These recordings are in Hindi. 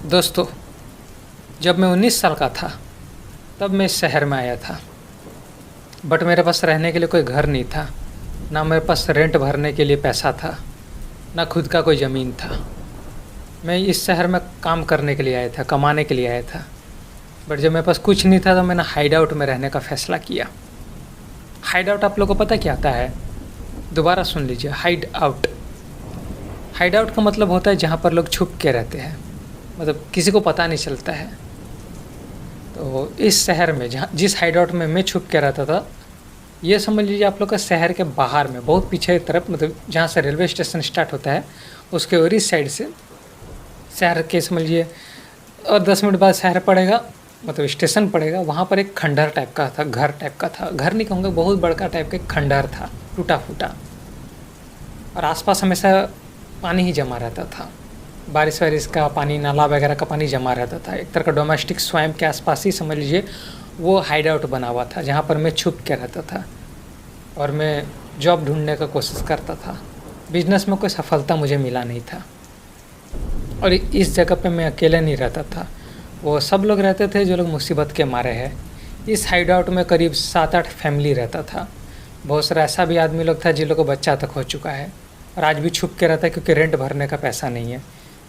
दोस्तों, जब मैं 19 साल का था तब मैं इस शहर में आया था। बट मेरे पास रहने के लिए कोई घर नहीं था, ना मेरे पास रेंट भरने के लिए पैसा था, ना खुद का कोई ज़मीन था। मैं इस शहर में काम करने के लिए आया था, कमाने के लिए आया था। बट जब मेरे पास कुछ नहीं था तो मैंने हाइड आउट में रहने का फ़ैसला किया। हाइड आउट आप लोगों को पता क्या आता है? दोबारा सुन लीजिए, हाइड आउट। हाइड आउट का मतलब होता है जहाँ पर लोग छुप के रहते हैं, मतलब किसी को पता नहीं चलता है। तो इस शहर में जिस हाइड आउट में मैं छुप के रहता था, ये समझ लीजिए आप लोग का शहर के बाहर में बहुत पीछे की तरफ, मतलब जहाँ से रेलवे स्टेशन स्टार्ट होता है उसके और इस साइड से शहर के समझ लीजिए, और 10 मिनट बाद शहर पड़ेगा, मतलब स्टेशन पड़ेगा। वहाँ पर एक खंडहर टाइप का था, घर टाइप का था, घर नहीं कहूँगा, बहुत बड़का टाइप का एक खंडहर था, टूटा फूटा। और आसपास हमेशा पानी ही जमा रहता था, बारिश वारिश का पानी, नाला वगैरह का पानी जमा रहता था। एक तरह का डोमेस्टिक स्वयं के आसपास ही समझ लीजिए वो हाइड आउट बना हुआ था, जहाँ पर मैं छुप के रहता था और मैं जॉब ढूंढने का कोशिश करता था। बिजनेस में कोई सफलता मुझे मिला नहीं था और इस जगह पे मैं अकेले नहीं रहता था, वो सब लोग रहते थे जो लोग मुसीबत के मारे हैं। इस हाइड आउट में करीब 7-8 फैमिली रहता था। बहुत सारा ऐसा भी आदमी लोग था जिन लोगों को बच्चा तक हो चुका है और आज भी छुप के रहता है क्योंकि रेंट भरने का पैसा नहीं है।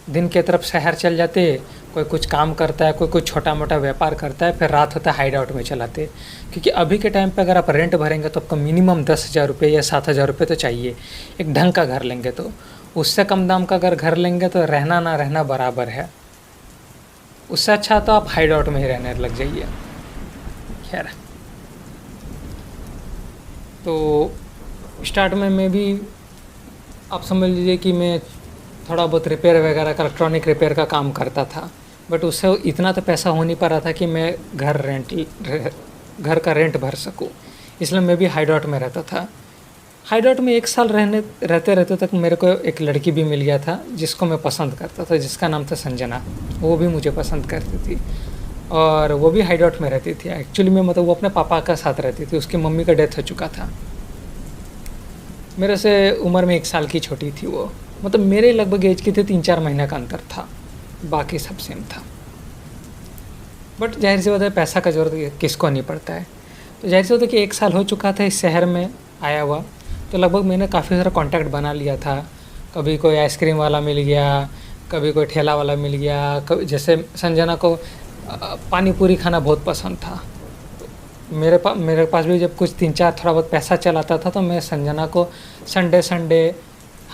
दिन के तरफ शहर चल जाते, कोई कुछ काम करता है, कोई छोटा मोटा व्यापार करता है, फिर रात होता है हाइड आउट में चलाते। क्योंकि अभी के टाइम पे अगर आप रेंट भरेंगे तो आपको मिनिमम 10,000 रुपये या 7,000 रुपये तो चाहिए एक ढंग का घर लेंगे। तो उससे कम दाम का अगर घर लेंगे तो रहना ना रहना बराबर है। उससे अच्छा तो आप हाइड आउट में ही रहने लग जाइए। खैर, तो स्टार्ट में मैं भी, आप समझ लीजिए कि मैं थोड़ा बहुत रिपेयर वगैरह का, इलेक्ट्रॉनिक रिपेयर का काम करता था। बट उससे इतना तो पैसा हो नहीं पा रहा था कि मैं घर का रेंट भर सकूं। इसलिए मैं भी हाइड आउट में रहता था। हाइड आउट में 1 साल रहते रहते तक मेरे को एक लड़की भी मिल गया था जिसको मैं पसंद करता था, जिसका नाम था संजना। वो भी मुझे पसंद करती थी और वो भी हाइड आउट में रहती थी। एक्चुअली में मतलब वो अपने पापा का साथ रहती थी, उसकी मम्मी का डेथ हो चुका था। मेरे से उम्र में 1 साल की छोटी थी वो, मतलब मेरे लगभग एज की थी, 3-4 महीने का अंतर था, बाकी सब सेम था। बट जाहिर सी बात है, पैसा का ज़रूरत किसको नहीं पड़ता है। तो जाहिर सी बात है कि 1 साल हो चुका था इस शहर में आया हुआ, तो लगभग मैंने काफ़ी सारा कॉन्टैक्ट बना लिया था। कभी कोई आइसक्रीम वाला मिल गया, कभी कोई ठेला वाला मिल गया, कभी जैसे संजना को पानी पूरी खाना बहुत पसंद था। मेरे पास भी जब कुछ 3-4 थोड़ा बहुत पैसा चल आता था तो मैं संजना को संडे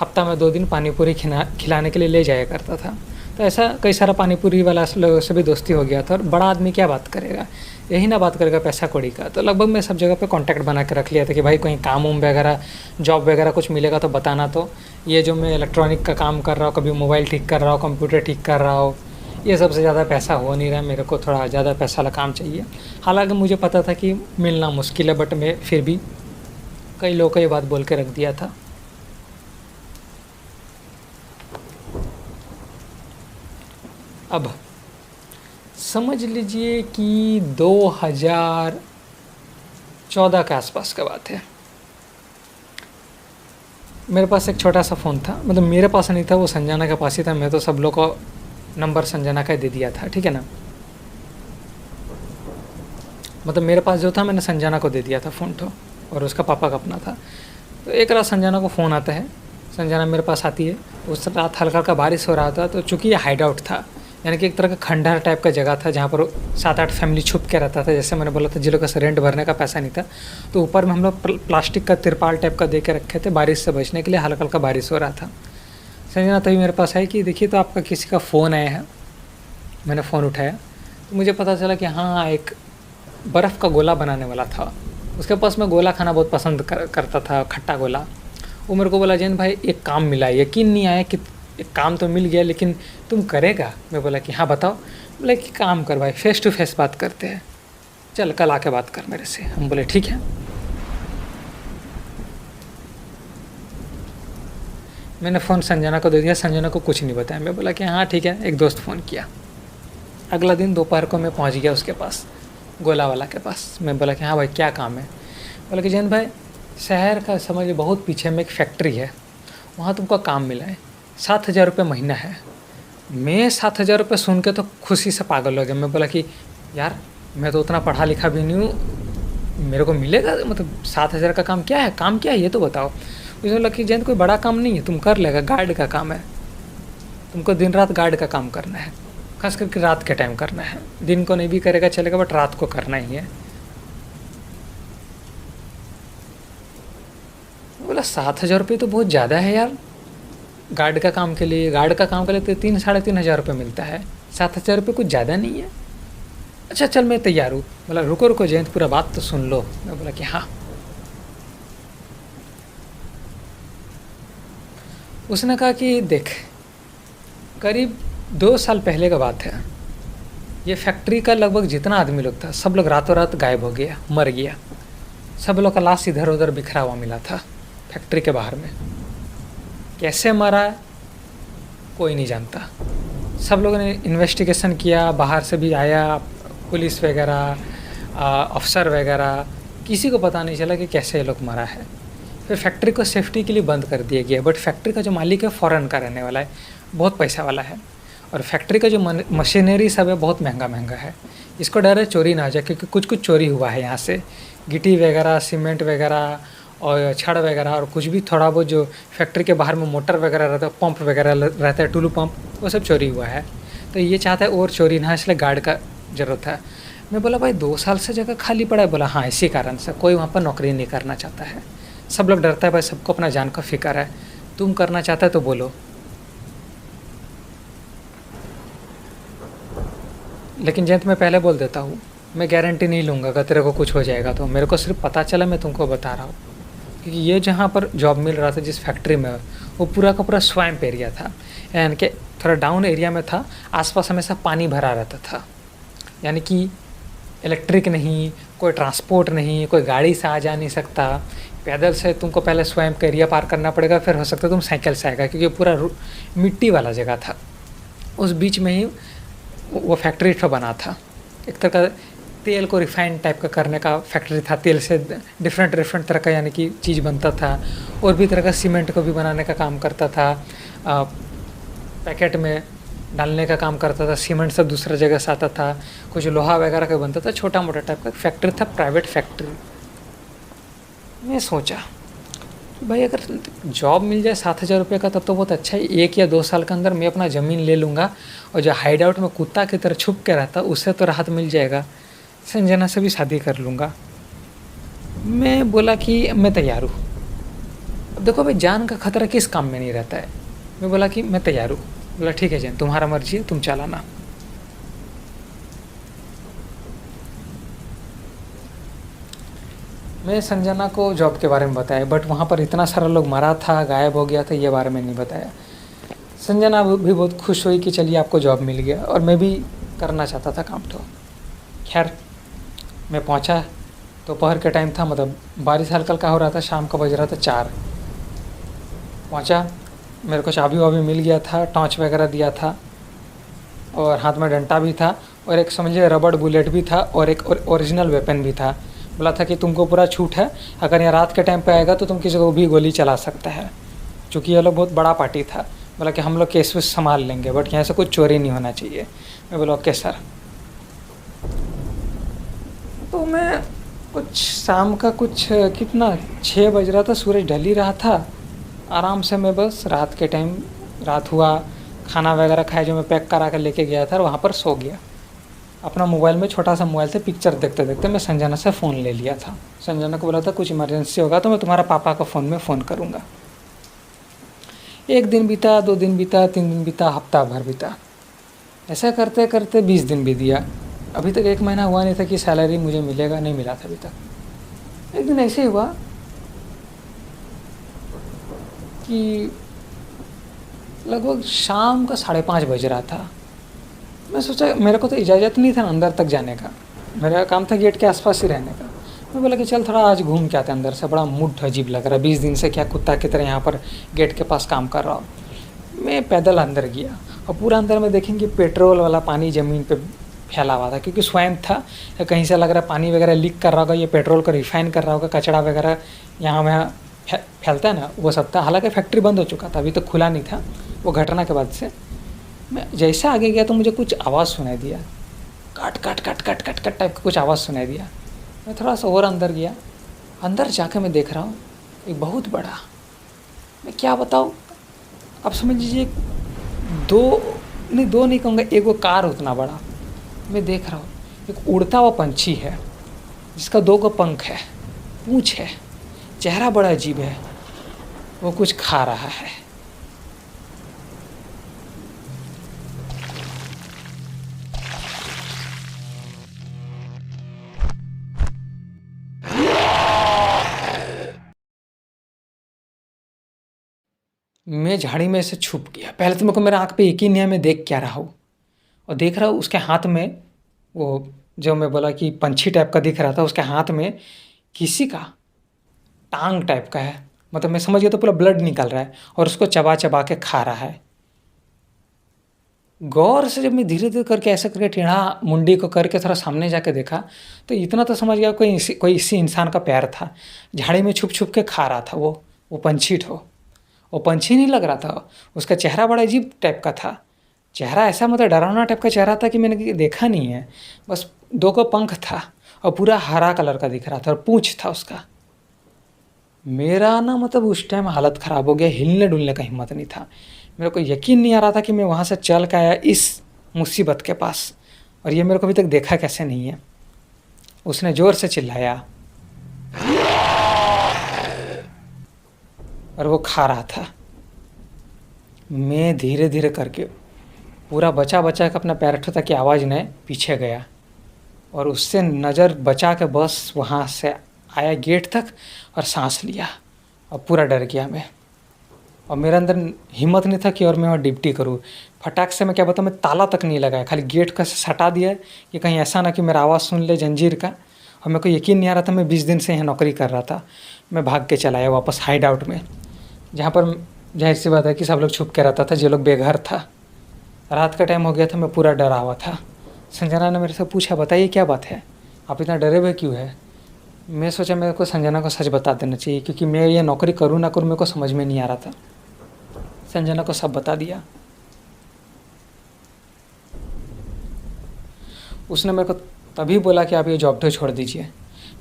हफ्ता में 2 दिन पानी पूरी खिलाने के लिए ले जाया करता था। तो ऐसा कई सारा पानी पूरी वाला लोगों से भी दोस्ती हो गया था। और बड़ा आदमी क्या बात करेगा, यही ना बात करेगा पैसा कौड़ी का। तो लगभग मैं सब जगह पे कांटेक्ट बना के रख लिया था कि भाई कहीं काम उम वगैरह, जॉब वगैरह कुछ मिलेगा तो बताना। तो ये जो मैं इलेक्ट्रॉनिक का काम कर रहा हूँ, कभी मोबाइल ठीक कर रहा हूँ, कंप्यूटर ठीक कर रहा हूँ, ये सबसे ज़्यादा पैसा हो नहीं रहा, मेरे को थोड़ा ज़्यादा पैसा वाला काम चाहिए। हालांकि मुझे पता था कि मिलना मुश्किल है, बट मैं फिर भी कई लोगों को ये बात बोल के रख दिया था। अब समझ लीजिए कि 2014 के आसपास का बात है। मेरे पास एक छोटा सा फ़ोन था, मतलब मेरे पास नहीं था, वो संजना के पास ही था। मैं तो सब लोग को नंबर संजना का दे दिया था, ठीक है ना। मतलब मेरे पास जो था मैंने संजना को दे दिया था फ़ोन तो, और उसका पापा का अपना था। तो एक रात संजना को फ़ोन आता है, संजना मेरे पास आती है। उस रात हल्का हल्का बारिश हो रहा था, तो चूँकि ये हाइड आउट था, यानी कि एक तरह का खंडहर टाइप का जगह था जहाँ पर 7-8 फैमिली छुप के रहता था। जैसे मैंने बोला था, जिन लोगों का रेंट भरने का पैसा नहीं था, तो ऊपर में हम लोग प्लास्टिक का तिरपाल टाइप का दे के रखे थे बारिश से बचने के लिए। हल्का हल्का बारिश हो रहा था। संजना तभी मेरे पास आई कि देखिए तो आपका किसी का फ़ोन आया है। मैंने फ़ोन उठाया तो मुझे पता चला कि हाँ, एक बर्फ़ का गोला बनाने वाला था। उसके पास मैं गोला खाना बहुत पसंद करता था, खट्टा गोला। वो मेरे को बोला, जैन भाई एक काम मिला है। यकीन नहीं आया कि एक काम तो मिल गया, लेकिन तुम करेगा? मैं बोला कि हाँ बताओ। बोला कि काम कर भाई, फेस टू फेस बात करते हैं, चल कल आके बात कर मेरे से। हम बोले ठीक है। मैंने फ़ोन संजना को दे दिया, संजना को कुछ नहीं बताया। मैं बोला कि हाँ ठीक है। एक दोस्त फ़ोन किया। अगला दिन दोपहर को मैं पहुँच गया उसके पास, गोला वाला के पास। मैं बोला कि हाँ भाई क्या काम है? बोला कि जैन भाई, शहर का समझ बहुत पीछे में एक फैक्ट्री है, वहाँ तुमको काम मिला है, 7,000 रुपये महीना है। मैं 7,000 रुपये सुन के तो खुशी से पागल हो गया। मैं बोला कि यार मैं तो उतना पढ़ा लिखा भी नहीं हूँ, मेरे को मिलेगा मतलब 7,000 का काम क्या है ये तो बताओ। उसने बोला कि जयंत कोई बड़ा काम नहीं है, तुम कर लेगा, गार्ड का काम है, तुमको दिन रात गार्ड का काम करना है, खास करके रात के टाइम करना है, दिन को नहीं भी करेगा चलेगा बट रात को करना ही है। बोला 7,000 रुपये तो बहुत ज़्यादा है यार गार्ड का काम के लिए। गार्ड का काम के लिए तो 3-3,500 रुपये मिलता है, 7,000 रुपये कुछ ज़्यादा नहीं है। अच्छा चल मैं तैयार हूँ। बोला रुको रुको जयंत पूरा बात तो सुन लो। मैं बोला कि हाँ। उसने कहा कि देख करीब 2 साल पहले का बात है, ये फैक्ट्री का लगभग जितना आदमी लोग था सब लोग रातों रात गायब हो गया, मर गया। सब लोग का लाश इधर उधर बिखरा हुआ मिला था फैक्ट्री के बाहर में। कैसे मरा कोई नहीं जानता। सब लोगों ने इन्वेस्टिगेशन किया, बाहर से भी आया पुलिस वगैरह, अफसर वगैरह, किसी को पता नहीं चला कि कैसे ये लोग मरा है। फिर फैक्ट्री को सेफ्टी के लिए बंद कर दिया गया। बट फैक्ट्री का जो मालिक है फ़ॉरेन का रहने वाला है, बहुत पैसा वाला है, और फैक्ट्री का जो मशीनरी सब है बहुत महंगा है। इसको डर है चोरी ना हो जाए, क्योंकि कुछ चोरी हुआ है यहाँ से, गिट्टी वगैरह, सीमेंट वगैरह और छड़ वगैरह, और कुछ भी थोड़ा बहुत जो फैक्ट्री के बाहर में मोटर वगैरह रहता है, पंप वगैरह रहता है, टुलू पंप, वो सब चोरी हुआ है। तो ये चाहता है और चोरी ना, इसलिए गार्ड का ज़रूरत है। मैं बोला भाई 2 साल से जगह खाली पड़ा है। बोला हाँ इसी कारण से, कोई वहाँ पर नौकरी नहीं करना चाहता है, सब लोग डरता है भाई, सबको अपना जान का फिक्र है। तुम करना चाहता है तो बोलो। लेकिन जयंत मैं पहले बोल देता हूँ, मैं गारंटी नहीं लूँगा अगर तेरे को कुछ हो जाएगा तो। मेरे को सिर्फ पता चला, मैं तुमको बता रहा हूँ। क्योंकि ये जहाँ पर जॉब मिल रहा था जिस फैक्ट्री में, वो पूरा का पूरा स्वैम्प एरिया था, यानी कि थोड़ा डाउन एरिया में था। आसपास हमेशा पानी भरा रहता था, यानी कि इलेक्ट्रिक नहीं, कोई ट्रांसपोर्ट नहीं, कोई गाड़ी से आ जा नहीं सकता। पैदल से तुमको पहले स्वयं का एरिया पार करना पड़ेगा, फिर हो सकता है तुम साइकिल से आएगा, क्योंकि पूरा मिट्टी वाला जगह था। उस बीच में ही वो फैक्ट्री तो बना था। एक तरह का तेल को रिफाइंड टाइप का करने का फैक्ट्री था। तेल से डिफरेंट तरह का यानी कि चीज़ बनता था, और भी तरह का सीमेंट को भी बनाने का काम करता था, पैकेट में डालने का काम करता था। सीमेंट सब दूसरा जगह से आता था, कुछ लोहा वगैरह का बनता था, छोटा मोटा टाइप का फैक्ट्री था, प्राइवेट फैक्ट्री। मैं सोचा भाई अगर जॉब मिल जाए 7,000 रुपये का तब तो बहुत अच्छा है। 1 या 2 साल के अंदर मैं अपना ज़मीन ले लूँगा, और जो हाइड आउट में कुत्ता की तरह छुप के रहता उससे तो राहत मिल जाएगा। संजना से भी शादी कर लूँगा। मैं बोला कि मैं तैयार हूँ। अब देखो भाई जान का खतरा किस काम में नहीं रहता है। मैं बोला कि मैं तैयार हूँ। बोला ठीक है जैन, तुम्हारा मर्जी है, तुम चलाना। मैं संजना को जॉब के बारे में बताया, बट वहाँ पर इतना सारा लोग मरा था, गायब हो गया था, ये बारे में नहीं बताया। संजना भी बहुत खुश हुई कि चलिए आपको जॉब मिल गया, और मैं भी करना चाहता था काम। तो खैर मैं पहुँचा, दोपहर के टाइम था, मतलब बारिश हल्का हल्का हो रहा था, शाम का बज रहा था 4। पहुँचा, मेरे को चाबी वाबी मिल गया था, टॉर्च वगैरह दिया था, और हाथ में डंडा भी था, और एक समझिए रबड़ बुलेट भी था, और एक ओरिजिनल वेपन भी था। बोला था कि तुमको पूरा छूट है, अगर यहाँ रात के टाइम पे आएगा तो तुम किसी को भी गोली चला सकता है, क्योंकि ये लोग बहुत बड़ा पार्टी था। बोला कि हम लोग केस वेस संभाल लेंगे, बट यहाँ से कुछ चोरी नहीं होना चाहिए। मैं बोला ओके सर। तो मैं कुछ शाम का कुछ कितना 6 बज रहा था, सूरज ढल ही रहा था। आराम से मैं बस रात के टाइम, रात हुआ, खाना वगैरह खाया जो मैं पैक करा कर लेके गया था, और वहाँ पर सो गया। अपना मोबाइल में, छोटा सा मोबाइल से पिक्चर देखते देखते मैं संजना से फ़ोन ले लिया था। संजना को बोला था कुछ इमरजेंसी होगा तो मैं तुम्हारा पापा का फ़ोन में फ़ोन करूँगा। 1 दिन बीता, 2 दिन बीता, 3 दिन बीता, हफ्ता भर बीता। ऐसा करते करते 20 दिन बीत गया। अभी तक 1 महीना हुआ नहीं था कि सैलरी मुझे मिलेगा, नहीं मिला था अभी तक। एक दिन ऐसे ही हुआ कि लगभग शाम का 5:30 बज रहा था। मैं सोचा, मेरे को तो इजाज़त नहीं था अंदर तक जाने का, मेरा काम था गेट के आसपास ही रहने का। मैं बोला कि चल थोड़ा आज घूम के आते अंदर से, बड़ा मूड अजीब लग रहा है, 20 दिन से क्या कुत्ता की तरह यहाँ पर गेट के पास काम कर रहा हूँ। मैं पैदल अंदर गया, और पूरा अंदर में देखेंगे पेट्रोल वाला पानी ज़मीन पे फैला हुआ था, क्योंकि स्वयं था, कहीं से लग रहा है पानी वगैरह लीक कर रहा होगा, ये पेट्रोल को रिफाइन कर रहा होगा, कचरा वगैरह यहाँ वहाँ फैलता है ना, वो सब था। हालांकि फैक्ट्री बंद हो चुका था, अभी तो खुला नहीं था वो घटना के बाद से। मैं जैसे आगे गया तो मुझे कुछ आवाज़ सुनाई दिया, cut cut cut cut cut cut type का कुछ आवाज़ सुनाई दिया। मैं थोड़ा सा और अंदर गया, अंदर जाके मैं देख रहा हूँ एक बहुत बड़ा, मैं क्या बताऊँ, अब समझ लीजिए दो नहीं कहूँगा, एक वो कार उतना बड़ा। मैं देख रहा हूँ एक उड़ता हुआ पंछी है जिसका 2 पंख है, पूँछ है, चेहरा बड़ा अजीब है, वो कुछ खा रहा है। मैं झाड़ी में से छुप गया। पहले तो मेरे को मेरा आँख पे यकीन नहीं है मैं देख क्या रहा हूँ, और देख रहा हूँ उसके हाथ में वो, जो मैं बोला कि पंछी टाइप का दिख रहा था, उसके हाथ में किसी का टांग टाइप का है, मतलब मैं समझ गया तो पूरा ब्लड निकल रहा है और उसको चबा चबा के खा रहा है। गौर से जब मैं धीरे धीरे करके ऐसा करके टेढ़ा मुंडी को करके थोड़ा सामने जाके देखा तो इतना तो समझ गया कोई इसी इंसान का पैर था, झाड़ी में छुप छुप के खा रहा था वो पंछी ठो। वो पंछी नहीं लग रहा था, उसका चेहरा बड़ा अजीब टाइप का था। चेहरा ऐसा मतलब डरावना टाइप का चेहरा था कि मैंने देखा नहीं है, बस 2 का पंख था और पूरा हरा कलर का दिख रहा था और पूँछ था उसका। मेरा ना मतलब उस टाइम हालत ख़राब हो गया, हिलने डुलने का हिम्मत नहीं था। मेरे को यकीन नहीं आ रहा था कि मैं वहाँ से चल के आया इस मुसीबत के पास, और ये मेरे को अभी तक देखा कैसे नहीं है। उसने ज़ोर से चिल्लाया और वो खा रहा था। मैं धीरे धीरे करके पूरा बचा बचा के अपना पैर उठा कि आवाज़ न पीछे गया, और उससे नज़र बचा के बस वहाँ से आया गेट तक और सांस लिया, और पूरा डर गया मैं। और मेरे अंदर हिम्मत नहीं था कि और मैं वहाँ डिप्टी करूँ। फटाक से मैं क्या बताऊँ, मैं ताला तक नहीं लगाया, खाली गेट का सटा दिया कि कहीं ऐसा ना कि मेरा आवाज़ सुन ले जंजीर का। और मेरे को यकीन नहीं आ रहा था, मैं 20 दिन से यहाँ नौकरी कर रहा था। मैं भाग के चला आया वापस हाइड आउट में, जहाँ पर जाहिर सी बात है कि सब लोग छुप के रहता था, जो लोग बेघर था। रात का टाइम हो गया था, मैं पूरा डरा हुआ था। संजना ने मेरे से पूछा, बताइए क्या बात है, आप इतना डरे हुए क्यों है। मैं सोचा मेरे को संजना को सच बता देना चाहिए, क्योंकि मैं ये नौकरी करूँ ना करूँ मेरे को समझ में नहीं आ रहा था। संजना को सब बता दिया। उसने मेरे को तभी बोला कि आप ये जॉब तो छोड़ दीजिए।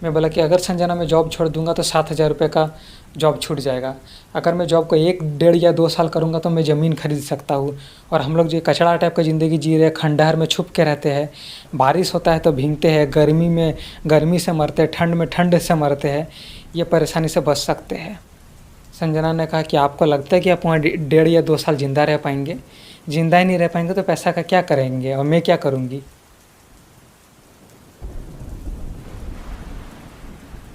मैं बोला कि अगर संजना मैं जॉब छोड़ दूंगा तो 7,000 रुपये का जॉब छूट जाएगा। अगर मैं जॉब को 1, 1.5 या 2 साल करूंगा तो मैं ज़मीन खरीद सकता हूँ। और हम लोग जो कचड़ा टाइप का ज़िंदगी जी रहे, खंडहर में छुप के रहते हैं, बारिश होता है तो भीगते हैं, गर्मी में गर्मी से मरते हैं, ठंड में ठंड से मरते हैं, ये परेशानी से बच सकते हैं। संजना ने कहा कि आपको लगता है कि आप वहाँ 1.5 या 2 साल ज़िंदा रह पाएंगे? ज़िंदा ही नहीं रह पाएंगे तो पैसा का क्या करेंगे, और मैं क्या करूँगी।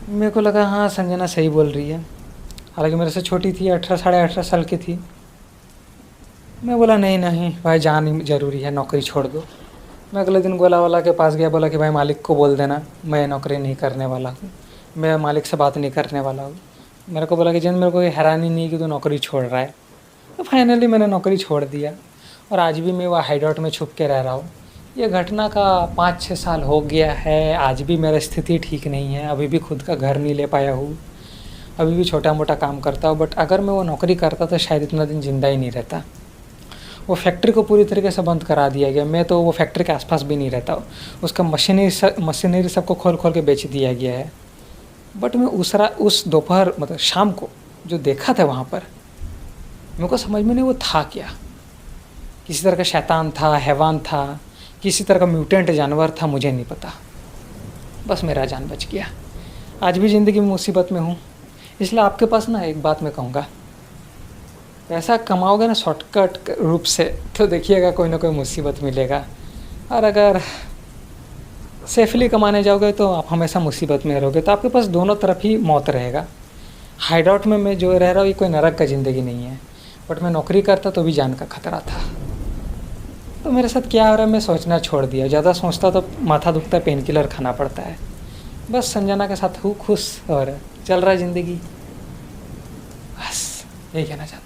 मेरे को लगा हाँ संजना सही बोल रही है, हालांकि मेरे से छोटी थी, 18 साढ़े 18 साल की थी। मैं बोला नहीं भाई, जान ज़रूरी है, नौकरी छोड़ दो। मैं अगले दिन गोला वाला के पास गया, बोला कि भाई मालिक को बोल देना मैं नौकरी नहीं करने वाला हूँ, मैं मालिक से बात नहीं करने वाला हूँ। मेरे को बोला कि जिन मेरे को हैरानी नहीं कि तू नौकरी छोड़ रहा है। तो फाइनली मैंने नौकरी छोड़ दिया, और आज भी मैं वह हाइड आउट में छुप के रह रहा हूँ। ये घटना का 5-6 साल हो गया है। आज भी मेरा स्थिति ठीक नहीं है, अभी भी खुद का घर नहीं ले पाया हूँ, अभी भी छोटा मोटा काम करता हूँ। बट अगर मैं वो नौकरी करता तो शायद इतना दिन ज़िंदा ही नहीं रहता। वो फैक्ट्री को पूरी तरीके से बंद करा दिया गया, मैं तो वो फैक्ट्री के आसपास भी नहीं रहता हूँ। उसका मशीनरी सबको खोल खोल के बेच दिया गया है। बट मैं उस दोपहर मतलब शाम को जो देखा था वहाँ पर, मेरे को समझ में नहीं वो था क्या। किसी तरह का शैतान था, हैवान था, किसी तरह का म्यूटेंट जानवर था, मुझे नहीं पता। बस मेरा जान बच गया। आज भी ज़िंदगी में मुसीबत में हूँ। इसलिए आपके पास ना एक बात मैं कहूँगा, पैसा कमाओगे ना शॉर्टकट रूप से तो देखिएगा कोई ना कोई मुसीबत मिलेगा, और अगर सेफली कमाने जाओगे तो आप हमेशा मुसीबत में रहोगे। तो आपके पास दोनों तरफ ही मौत रहेगा। हाइड आउट में मैं जो रह रहा हूँ ये कोई नरक का ज़िंदगी नहीं है, बट मैं नौकरी करता तो भी जान का खतरा था। तो मेरे साथ क्या हो रहा है मैं सोचना छोड़ दिया। ज़्यादा सोचता तो माथा दुखता है, पेन किलर खाना पड़ता है। बस संजना के साथ हूँ खुश और चल रहा है ज़िंदगी, बस यही कहना चाहता हूँ।